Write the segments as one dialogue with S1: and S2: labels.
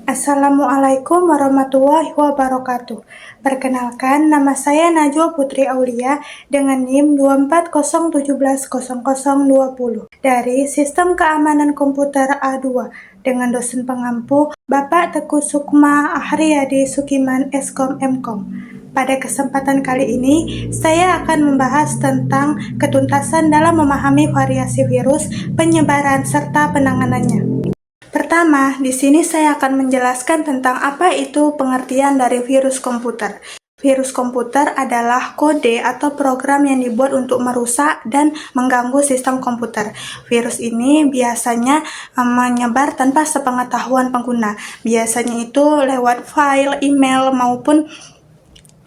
S1: Assalamualaikum warahmatullahi wabarakatuh. Perkenalkan, nama saya Najwa Putri Aulia dengan NIM 240170020 dari Sistem Keamanan Komputer A2 dengan dosen pengampu Bapak Teguh Sukma Ahriyadi Sukiman Eskom Mkom. Pada kesempatan kali ini, saya akan membahas tentang ketuntasan dalam memahami variasi virus, penyebaran, serta penanganannya. Pertama, di sini saya akan menjelaskan tentang apa itu pengertian dari virus komputer. Virus komputer adalah kode atau program yang dibuat untuk merusak dan mengganggu sistem komputer. Virus ini biasanya menyebar tanpa sepengetahuan pengguna. Biasanya itu lewat file, email, maupun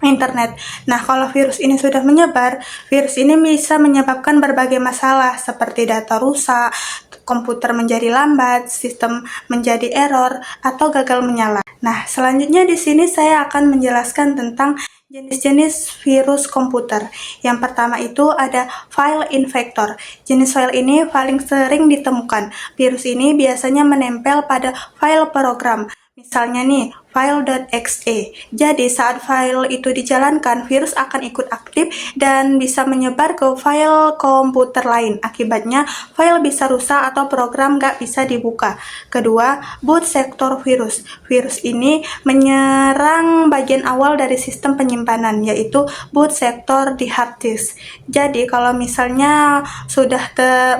S1: internet. Nah, kalau virus ini sudah menyebar, virus ini bisa menyebabkan berbagai masalah seperti data rusak, komputer menjadi lambat, sistem menjadi error, atau gagal menyala. Nah, selanjutnya di sini saya akan menjelaskan tentang jenis-jenis virus komputer. Yang pertama itu ada file infector. Jenis file ini paling sering ditemukan. Virus ini biasanya menempel pada file program. Misalnya nih, file.exe. Jadi saat file itu dijalankan, virus akan ikut aktif dan bisa menyebar ke file komputer lain. Akibatnya, file bisa rusak atau program nggak bisa dibuka. Kedua, boot sector virus. Virus ini menyerang bagian awal dari sistem penyimpanan, yaitu boot sector di hard disk. Jadi kalau misalnya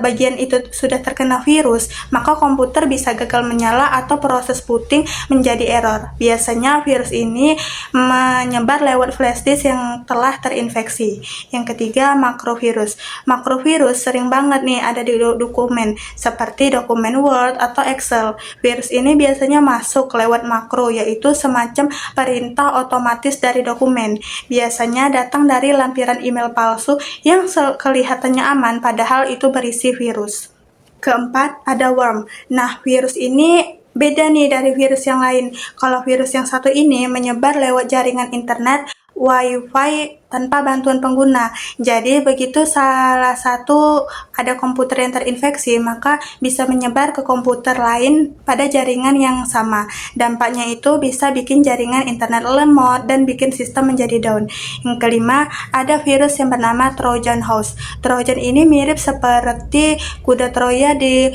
S1: bagian itu sudah terkena virus, maka komputer bisa gagal menyala atau proses booting menjadi error. Biasanya virus ini menyebar lewat flash disk yang telah terinfeksi. Yang ketiga, makrovirus. Makrovirus sering banget nih ada di dokumen, seperti dokumen Word atau Excel. Virus ini biasanya masuk lewat makro, yaitu semacam perintah otomatis dari dokumen. Biasanya datang dari lampiran email palsu yang kelihatannya aman, padahal itu berisi virus. Keempat, ada worm. Nah, virus ini beda nih dari virus yang lain. Kalau virus yang satu ini menyebar lewat jaringan internet, Wi-Fi tanpa bantuan pengguna. Jadi begitu salah satu ada komputer yang terinfeksi, maka bisa menyebar ke komputer lain pada jaringan yang sama. Dampaknya itu bisa bikin jaringan internet lemot dan bikin sistem menjadi down. Yang kelima, ada virus yang bernama Trojan Horse. Trojan ini mirip seperti kuda Troya di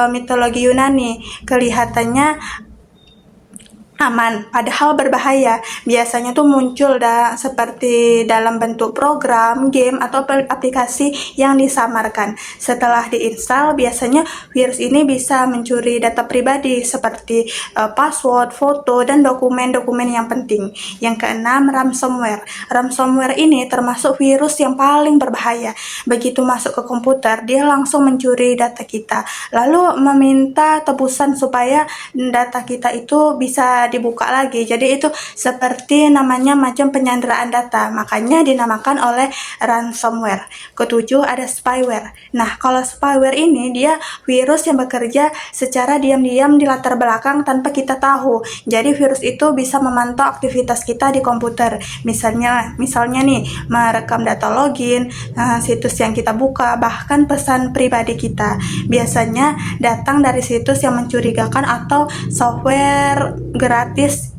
S1: mitologi Yunani. Kelihatannya aman, padahal berbahaya. Biasanya tuh muncul seperti dalam bentuk program, game, atau aplikasi yang disamarkan. Setelah diinstal, biasanya virus ini bisa mencuri data pribadi seperti password, foto, dan dokumen-dokumen yang penting. Yang keenam, ransomware. Ransomware ini termasuk virus yang paling berbahaya. Begitu masuk ke komputer, dia langsung mencuri data kita, lalu meminta tebusan supaya data kita itu bisa dibuka lagi. Jadi itu seperti namanya macam penyanderaan data, makanya dinamakan oleh ransomware. Ketujuh, ada spyware. Nah, kalau spyware ini dia virus yang bekerja secara diam-diam di latar belakang tanpa kita tahu. Jadi virus itu bisa memantau aktivitas kita di komputer. Misalnya nih, merekam data login, situs yang kita buka, bahkan pesan pribadi kita. Biasanya datang dari situs yang mencurigakan atau software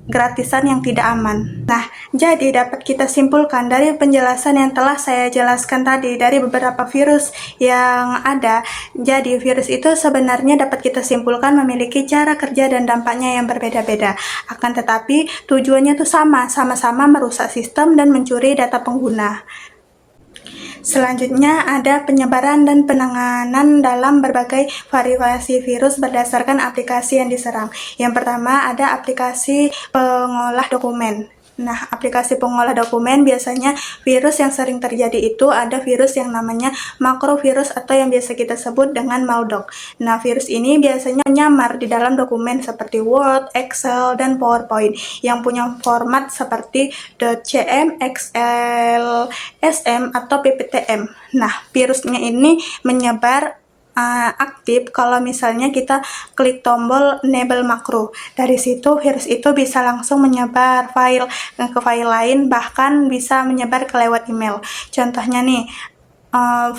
S1: gratisan yang tidak aman. Nah, jadi dapat kita simpulkan dari penjelasan yang telah saya jelaskan tadi dari beberapa virus yang ada. Jadi virus itu sebenarnya dapat kita simpulkan memiliki cara kerja dan dampaknya yang berbeda-beda. Akan tetapi tujuannya tuh sama-sama merusak sistem dan mencuri data pengguna. Selanjutnya ada penyebaran dan penanganan dalam berbagai variasi virus berdasarkan aplikasi yang diserang. Yang pertama ada aplikasi pengolah dokumen. Nah, aplikasi pengolah dokumen biasanya virus yang sering terjadi itu ada virus yang namanya makrovirus atau yang biasa kita sebut dengan Maldoc. Nah, virus ini biasanya nyamar di dalam dokumen seperti Word, Excel, dan PowerPoint yang punya format seperti .cm, XL, SM, atau PPTM. Nah, virusnya ini menyebar aktif kalau misalnya kita klik tombol enable makro. Dari situ virus itu bisa langsung menyebar ke file lain, bahkan bisa menyebar ke lewat email. Contohnya nih,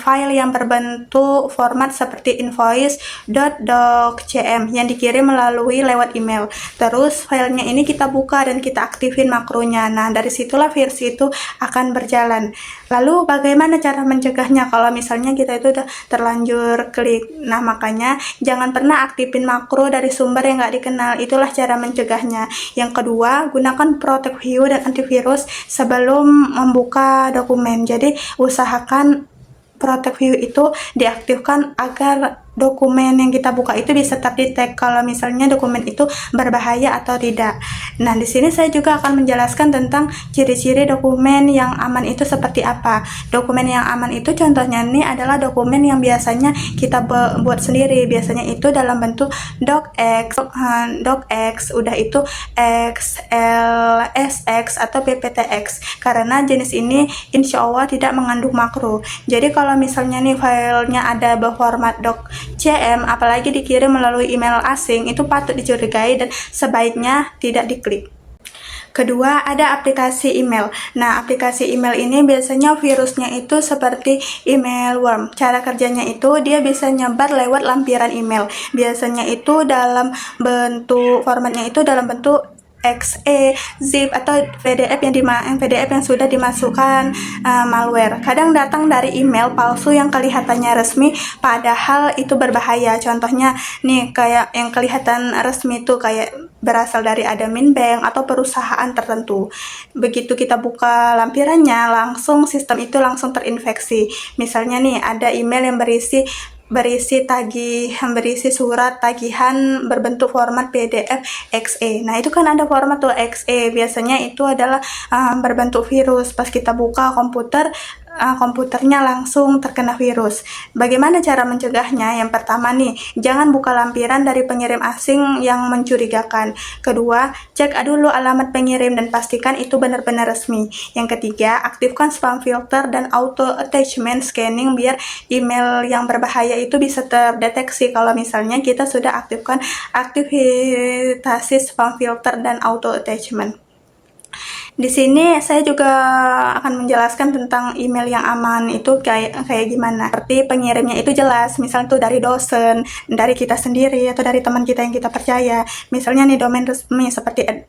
S1: file yang berbentuk format seperti invoice.docx yang dikirim melalui lewat email. Terus filenya ini kita buka dan kita aktifin makronya. Nah, dari situlah virus itu akan berjalan. Lalu bagaimana cara mencegahnya kalau misalnya kita itu udah terlanjur klik? Nah, makanya jangan pernah aktifin makro dari sumber yang nggak dikenal. Itulah cara mencegahnya. Yang kedua, gunakan Protect View dan antivirus sebelum membuka dokumen. Jadi usahakan Protect View itu diaktifkan agar dokumen yang kita buka itu bisa terdetek kalau misalnya dokumen itu berbahaya atau tidak. Nah, di sini saya juga akan menjelaskan tentang ciri-ciri dokumen yang aman itu seperti apa. Dokumen yang aman itu contohnya ini adalah dokumen yang biasanya kita buat sendiri. Biasanya itu dalam bentuk docx, udah itu XLSX atau PPTX. Karena jenis ini insya Allah tidak mengandung makro. Jadi kalau misalnya nih filenya ada berformat docx, apalagi dikirim melalui email asing, itu patut dicurigai dan sebaiknya tidak diklik. Kedua, ada aplikasi email. Nah, aplikasi email ini biasanya virusnya itu seperti email worm. Cara kerjanya itu dia bisa nyebar lewat lampiran email. Biasanya itu dalam bentuk formatnya itu dalam bentuk exe, zip atau PDF yang sudah dimasukkan malware. Kadang datang dari email palsu yang kelihatannya resmi padahal itu berbahaya. Contohnya nih kayak yang kelihatan resmi itu kayak berasal dari admin bank atau perusahaan tertentu. Begitu kita buka lampirannya, langsung sistem itu langsung terinfeksi. Misalnya nih ada email yang berisi surat tagihan berbentuk format PDF XE. Nah, itu kan ada format tuh XE. Biasanya itu adalah berbentuk virus. Pas kita buka komputernya langsung terkena virus. Bagaimana cara mencegahnya? Yang pertama nih, jangan buka lampiran dari pengirim asing yang mencurigakan. Kedua, cek dulu alamat pengirim dan pastikan itu benar-benar resmi. Yang ketiga, aktifkan spam filter dan auto attachment scanning biar email yang berbahaya itu bisa terdeteksi kalau misalnya kita sudah aktifkan aktivasi spam filter dan auto attachment. Di sini saya juga akan menjelaskan tentang email yang aman itu kayak gimana. Seperti pengirimnya itu jelas, misalnya tuh dari dosen, dari kita sendiri atau dari teman kita yang kita percaya. Misalnya nih domain resmi seperti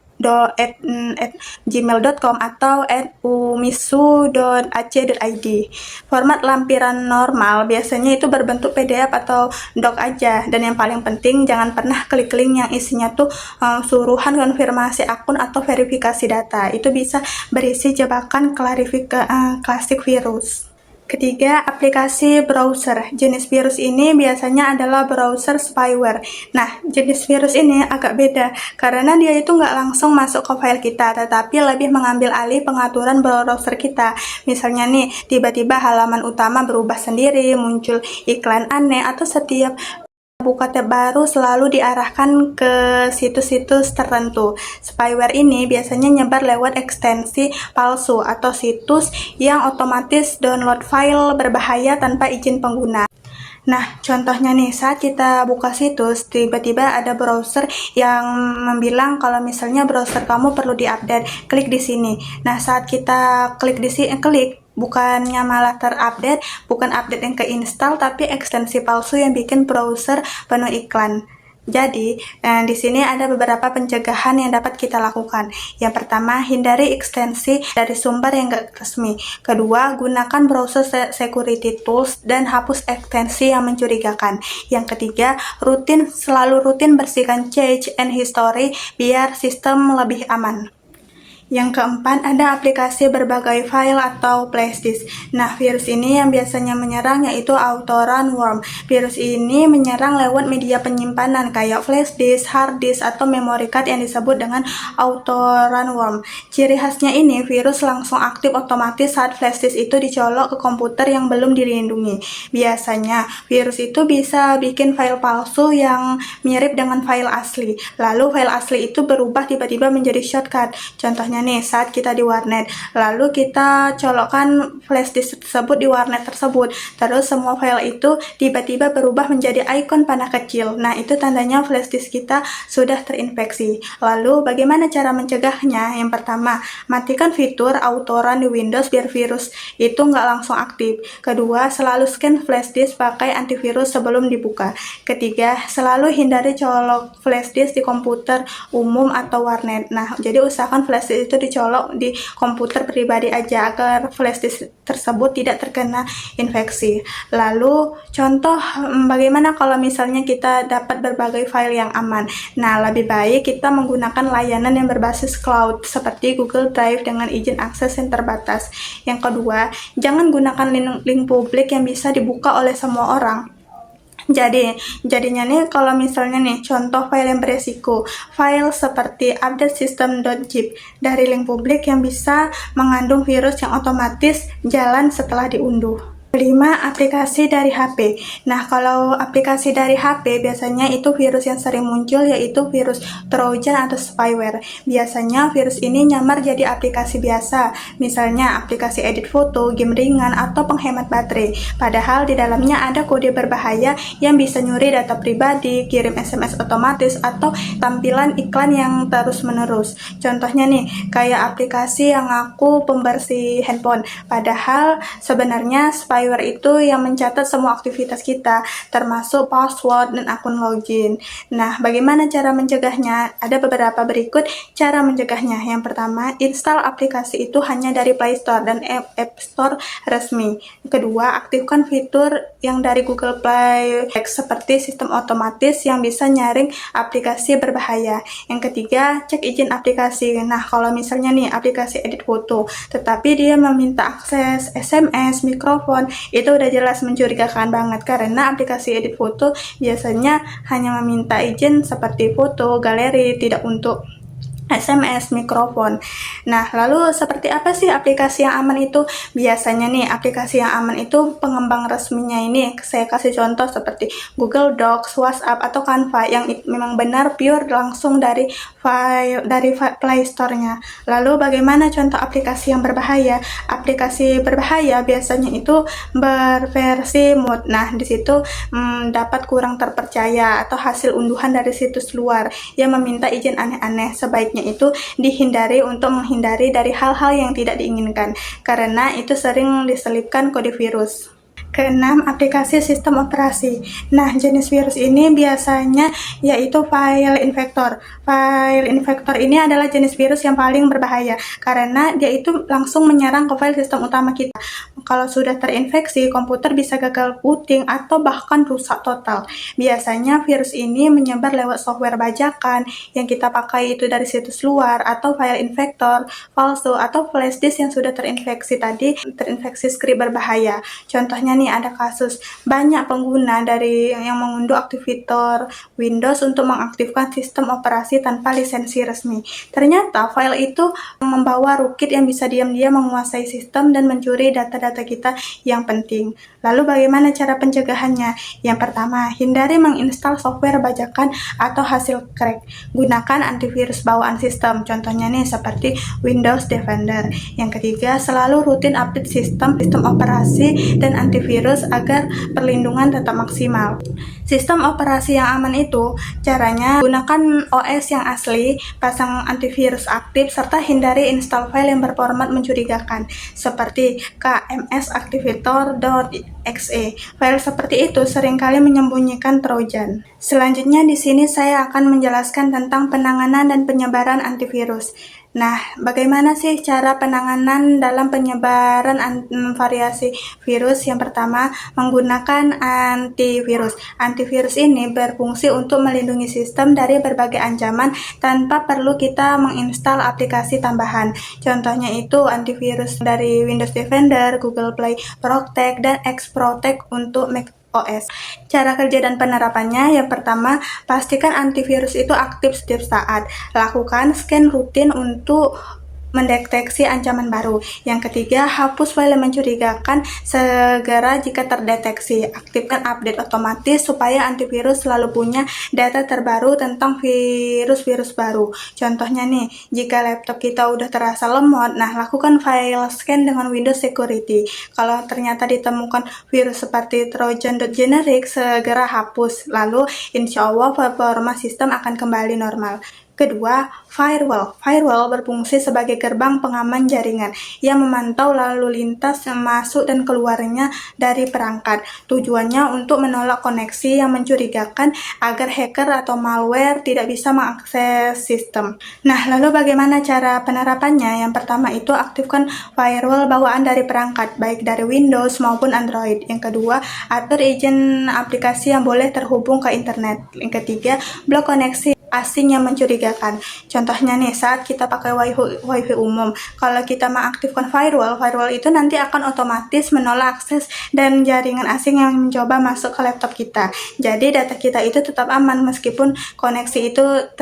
S1: gmail.com atau umisu.ac.id. Format lampiran normal biasanya itu berbentuk PDF atau doc aja, dan yang paling penting jangan pernah klik link yang isinya tuh suruhan konfirmasi akun atau verifikasi data. Itu bisa berisi jebakan klasik virus. Ketiga, aplikasi browser. Jenis virus ini biasanya adalah browser spyware. Nah, jenis virus ini agak beda karena dia itu nggak langsung masuk ke file kita, tetapi lebih mengambil alih pengaturan browser kita. Misalnya nih, tiba-tiba halaman utama berubah sendiri, muncul iklan aneh, atau setiap buka tab baru selalu diarahkan ke situs-situs tertentu. Spyware ini biasanya nyebar lewat ekstensi palsu atau situs yang otomatis download file berbahaya tanpa izin pengguna. Nah, contohnya nih, saat kita buka situs, tiba-tiba ada browser yang membilang kalau misalnya browser kamu perlu diupdate, klik di sini. Nah, saat kita klik di sini, bukannya malah terupdate, bukan update yang keinstall, tapi ekstensi palsu yang bikin browser penuh iklan. Jadi, di sini ada beberapa pencegahan yang dapat kita lakukan. Yang pertama, hindari ekstensi dari sumber yang nggak resmi. Kedua, gunakan browser security tools dan hapus ekstensi yang mencurigakan. Yang ketiga, selalu rutin bersihkan cache and history biar sistem lebih aman. Yang keempat, ada aplikasi berbagai file atau flashdisk. Nah, virus ini yang biasanya menyerang yaitu auto-run worm. Virus ini menyerang lewat media penyimpanan kayak flashdisk, harddisk, atau memory card yang disebut dengan auto-run worm. Ciri khasnya ini, virus langsung aktif otomatis saat flashdisk itu dicolok ke komputer yang belum dilindungi. Biasanya, virus itu bisa bikin file palsu yang mirip dengan file asli. Lalu, file asli itu berubah tiba-tiba menjadi shortcut. Contohnya Contohnya nih, saat kita di warnet, lalu kita colokkan flash disk tersebut di warnet tersebut, terus semua file itu tiba-tiba berubah menjadi ikon panah kecil. Nah, itu tandanya flash disk kita sudah terinfeksi. Lalu, bagaimana cara mencegahnya? Yang pertama, matikan fitur auto run di Windows biar virus itu nggak langsung aktif. Kedua, selalu scan flash disk pakai antivirus sebelum dibuka. Ketiga, selalu hindari colok flash disk di komputer umum atau warnet. Nah, jadi usahakan flash disk itu dicolok di komputer pribadi aja agar flash disk tersebut tidak terkena infeksi. Lalu, contoh bagaimana kalau misalnya kita dapat berbagai file yang aman. Nah, lebih baik kita menggunakan layanan yang berbasis cloud seperti Google Drive dengan izin akses yang terbatas. Yang kedua, jangan gunakan link publik yang bisa dibuka oleh semua orang. Jadinya nih, kalau misalnya nih contoh file yang beresiko, file seperti updatesystem.zip dari link publik yang bisa mengandung virus yang otomatis jalan setelah diunduh. 5. Aplikasi dari HP. Nah, kalau aplikasi dari HP biasanya itu virus yang sering muncul yaitu virus Trojan atau spyware. Biasanya virus ini nyamar jadi aplikasi biasa, misalnya aplikasi edit foto, game ringan, atau penghemat baterai. Padahal di dalamnya ada kode berbahaya yang bisa nyuri data pribadi, kirim SMS otomatis, atau tampilan iklan yang terus-menerus. Contohnya nih, kayak aplikasi yang ngaku pembersih handphone. Padahal sebenarnya spyware itu yang mencatat semua aktivitas kita, termasuk password dan akun login. Nah, bagaimana cara mencegahnya? Ada beberapa berikut cara mencegahnya. Yang pertama, install aplikasi itu hanya dari Play Store dan App Store resmi. Kedua, aktifkan fitur yang dari Google Play seperti sistem otomatis yang bisa nyaring aplikasi berbahaya. Yang ketiga, cek izin aplikasi. Nah, kalau misalnya nih aplikasi edit foto, tetapi dia meminta akses SMS, mikrofon, itu udah jelas mencurigakan banget karena aplikasi edit foto biasanya hanya meminta izin seperti foto, galeri, tidak untuk SMS, mikrofon. Nah, lalu seperti apa sih aplikasi yang aman itu? Biasanya nih, aplikasi yang aman itu pengembang resminya ini, saya kasih contoh seperti Google Docs, WhatsApp, atau Canva yang memang benar pure langsung dari Play Store-nya. Lalu bagaimana contoh aplikasi yang berbahaya? Aplikasi berbahaya biasanya itu berversi mood. Nah, di situ dapat kurang terpercaya atau hasil unduhan dari situs luar yang meminta izin aneh-aneh. Sebaiknya itu dihindari untuk menghindari dari hal-hal yang tidak diinginkan karena itu sering diselipkan kode virus. Keenam, aplikasi sistem operasi. Nah, jenis virus ini biasanya yaitu file infector. File infector ini adalah jenis virus yang paling berbahaya karena dia itu langsung menyerang ke file sistem utama kita. Kalau sudah terinfeksi, komputer bisa gagal booting atau bahkan rusak total. Biasanya virus ini menyebar lewat software bajakan yang kita pakai itu dari situs luar atau file infector palsu atau flash disk yang sudah terinfeksi script berbahaya. Contohnya nih, ada kasus banyak pengguna dari yang mengunduh aktivitor Windows untuk mengaktifkan sistem operasi tanpa lisensi resmi. Ternyata file itu membawa rootkit yang bisa diam-diam menguasai sistem dan mencuri data-data kita yang penting. Lalu bagaimana cara pencegahannya? Yang pertama, hindari menginstal software bajakan atau hasil crack. Gunakan antivirus bawaan sistem, contohnya nih seperti Windows Defender. Yang ketiga, selalu rutin update sistem operasi dan antivirus agar perlindungan tetap maksimal. Sistem operasi yang aman itu caranya gunakan OS yang asli, pasang antivirus aktif, serta hindari install file yang berformat mencurigakan seperti kmsactivator.exe. File seperti itu seringkali menyembunyikan trojan. Selanjutnya di sini saya akan menjelaskan tentang penanganan dan penyebaran antivirus. Nah, bagaimana sih cara penanganan dalam penyebaran variasi virus? Yang pertama, menggunakan antivirus. Antivirus ini berfungsi untuk melindungi sistem dari berbagai ancaman tanpa perlu kita menginstal aplikasi tambahan. Contohnya itu antivirus dari Windows Defender, Google Play Protect, dan X-Protect untuk Mac OS. Cara kerja dan penerapannya, yang pertama, pastikan antivirus itu aktif setiap saat. Lakukan scan rutin untuk mendeteksi ancaman baru. Yang ketiga, hapus file yang mencurigakan segera jika terdeteksi. Aktifkan update otomatis supaya antivirus selalu punya data terbaru tentang virus-virus baru. Contohnya nih, jika laptop kita udah terasa lemot, nah lakukan file scan dengan Windows Security. Kalau ternyata ditemukan virus seperti Trojan.generic, segera hapus. Lalu insya Allah performa sistem akan kembali normal. Kedua, firewall. Firewall berfungsi sebagai gerbang pengaman jaringan yang memantau lalu lintas masuk dan keluarnya dari perangkat. Tujuannya untuk menolak koneksi yang mencurigakan agar hacker atau malware tidak bisa mengakses sistem. Nah, lalu bagaimana cara penerapannya? Yang pertama itu aktifkan firewall bawaan dari perangkat, baik dari Windows maupun Android. Yang kedua, atur izin aplikasi yang boleh terhubung ke internet. Yang ketiga, blok koneksi asing yang mencurigakan. Contohnya nih, saat kita pakai wifi umum, kalau kita mengaktifkan firewall itu nanti akan otomatis menolak akses dan jaringan asing yang mencoba masuk ke laptop kita. Jadi data kita itu tetap aman meskipun koneksi itu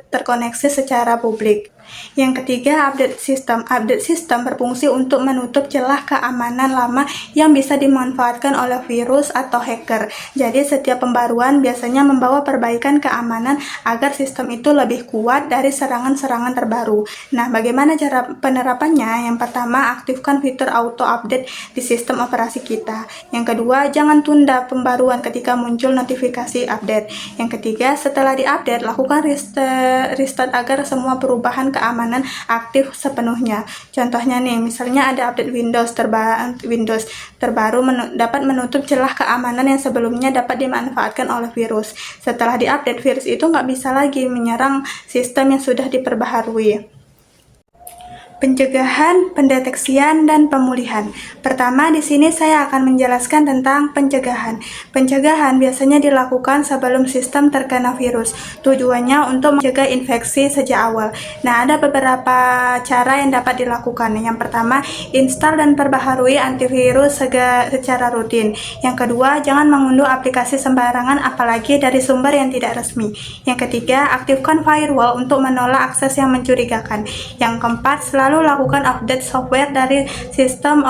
S1: terkoneksi secara publik. Yang ketiga, update system. Update system berfungsi untuk menutup celah keamanan lama yang bisa dimanfaatkan oleh virus atau hacker. Jadi setiap pembaruan biasanya membawa perbaikan keamanan agar sistem itu lebih kuat dari serangan-serangan terbaru. Nah, bagaimana cara penerapannya? Yang pertama, aktifkan fitur auto update di sistem operasi kita. Yang kedua, jangan tunda pembaruan ketika muncul notifikasi update. Yang ketiga, setelah diupdate, lakukan restart agar semua perubahan keamanan aktif sepenuhnya. Contohnya nih, misalnya ada update Windows terbaru dapat menutup celah keamanan yang sebelumnya dapat dimanfaatkan oleh virus. Setelah diupdate, virus itu nggak bisa lagi menyerang sistem yang sudah diperbaharui. Pencegahan, pendeteksian, dan pemulihan. Pertama, di sini saya akan menjelaskan tentang pencegahan. Pencegahan biasanya dilakukan sebelum sistem terkena virus. Tujuannya untuk mencegah infeksi sejak awal. Nah, ada beberapa cara yang dapat dilakukan. Yang pertama, install dan perbaharui antivirus secara rutin. Yang kedua, jangan mengunduh aplikasi sembarangan apalagi dari sumber yang tidak resmi. Yang ketiga, aktifkan firewall untuk menolak akses yang mencurigakan. Yang keempat, selalu lakukan update software dari sistem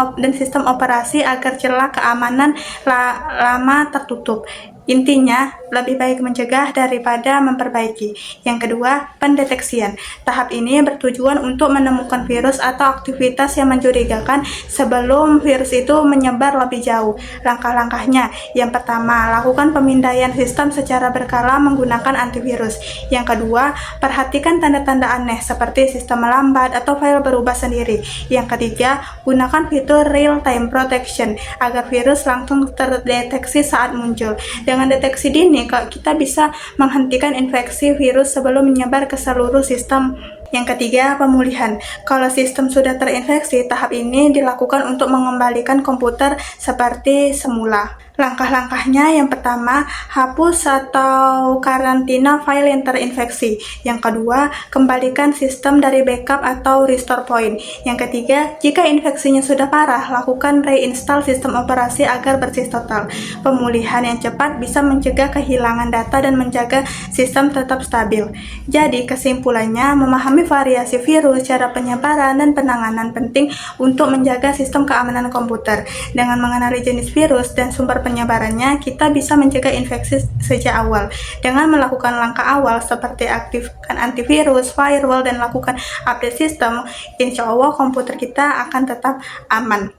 S1: operasi agar celah keamanan lama tertutup. Intinya, lebih baik mencegah daripada memperbaiki. Yang kedua, pendeteksian. Tahap ini bertujuan untuk menemukan virus atau aktivitas yang mencurigakan sebelum virus itu menyebar lebih jauh. Langkah-langkahnya, yang pertama, lakukan pemindaian sistem secara berkala menggunakan antivirus. Yang kedua, perhatikan tanda-tanda aneh seperti sistem melambat atau file berubah sendiri. Yang ketiga, gunakan fitur real-time protection agar virus langsung terdeteksi saat muncul. Dengan deteksi dini, kita bisa menghentikan infeksi virus sebelum menyebar ke seluruh sistem. Yang ketiga, pemulihan. Kalau sistem sudah terinfeksi, tahap ini dilakukan untuk mengembalikan komputer seperti semula. Langkah-langkahnya, yang pertama, hapus atau karantina file yang terinfeksi. Yang kedua, kembalikan sistem dari backup atau restore point. Yang ketiga, jika infeksinya sudah parah, lakukan reinstall sistem operasi agar bersih total. Pemulihan yang cepat bisa mencegah kehilangan data dan menjaga sistem tetap stabil. Jadi, kesimpulannya, memahami variasi virus, cara penyebaran, dan penanganan penting untuk menjaga sistem keamanan komputer. Dengan mengenali jenis virus dan sumber penyebarannya, kita bisa mencegah infeksi sejak awal. Dengan melakukan langkah awal seperti aktifkan antivirus, firewall, dan lakukan update sistem, insya Allah komputer kita akan tetap aman.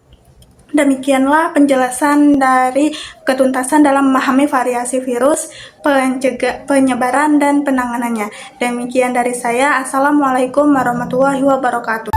S1: Demikianlah penjelasan dari ketuntasan dalam memahami variasi virus, penyebaran, dan penanganannya. Demikian dari saya. Assalamualaikum warahmatullahi wabarakatuh.